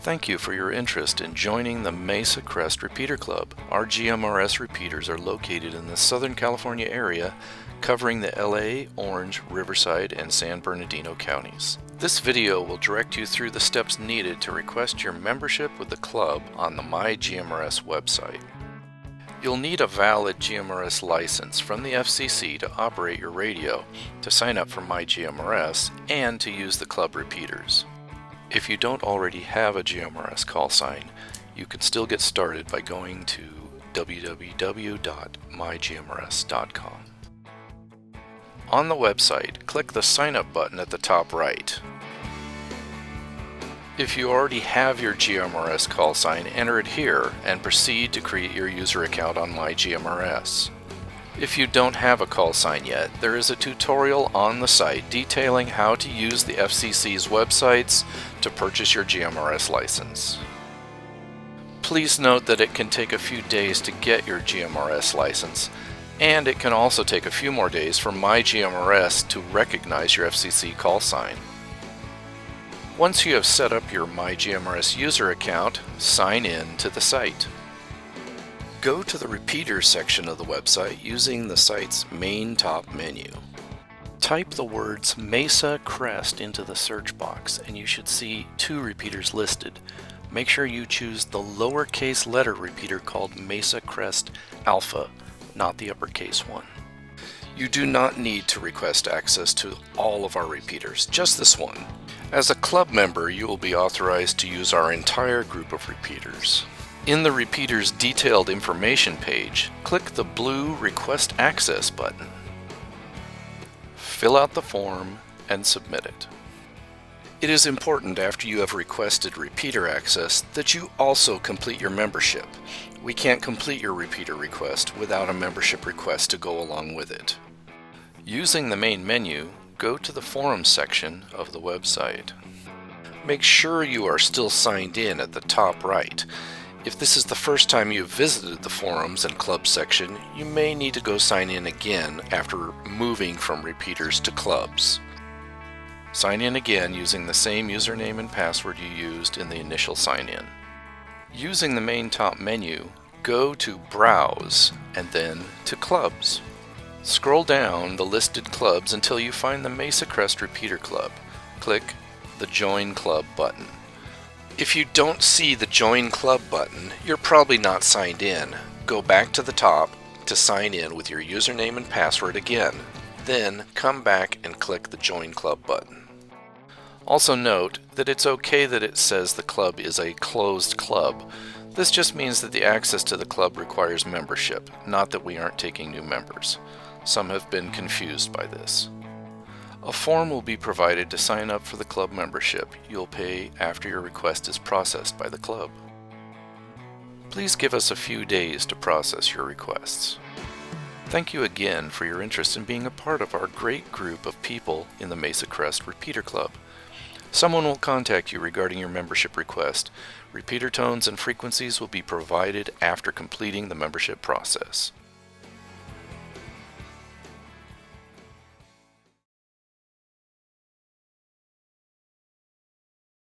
Thank you for your interest in joining the Mesa Crest Repeater Club. Our GMRS repeaters are located in the Southern California area, covering the LA, Orange, Riverside, and San Bernardino counties. This video will direct you through the steps needed to request your membership with the club on the My GMRS website. You'll need a valid GMRS license from the FCC to operate your radio, to sign up for My GMRS, and to use the club repeaters. If you don't already have a GMRS call sign, you can still get started by going to www.mygmrs.com. On the website, click the Sign Up button at the top right. If you already have your GMRS call sign, enter it here and proceed to create your user account on My GMRS. If you don't have a call sign yet, there is a tutorial on the site detailing how to use the FCC's websites to purchase your GMRS license. Please note that it can take a few days to get your GMRS license, and it can also take a few more days for My GMRS to recognize your FCC call sign. Once you have set up your My GMRS user account, sign in to the site. Go to the Repeaters section of the website using the site's main top menu. Type the words Mesa Crest into the search box and you should see two repeaters listed. Make sure you choose the lowercase letter repeater called Mesa Crest Alpha, not the uppercase one. You do not need to request access to all of our repeaters, just this one. As a club member, you will be authorized to use our entire group of repeaters. In the repeater's detailed information page, click the blue Request Access button. Fill out the form and submit it. It is important after you have requested repeater access that you also complete your membership. We can't complete your repeater request without a membership request to go along with it. Using the main menu, go to the Forums section of the website. Make sure you are still signed in at the top right. If this is the first time you've visited the Forums and Clubs section, you may need to go sign in again after moving from repeaters to clubs. Sign in again using the same username and password you used in the initial sign-in. Using the main top menu, go to Browse and then to Clubs. Scroll down the listed clubs until you find the Mesa Crest Repeater Club. Click the Join Club button. If you don't see the Join Club button, you're probably not signed in. Go back to the top to sign in with your username and password again. Then come back and click the Join Club button. Also note that it's okay that it says the club is a closed club. This just means that the access to the club requires membership, not that we aren't taking new members. Some have been confused by this. A form will be provided to sign up for the club membership. You'll pay after your request is processed by the club. Please give us a few days to process your requests. Thank you again for your interest in being a part of our great group of people in the Mesa Crest Repeater Club. Someone will contact you regarding your membership request. Repeater tones and frequencies will be provided after completing the membership process.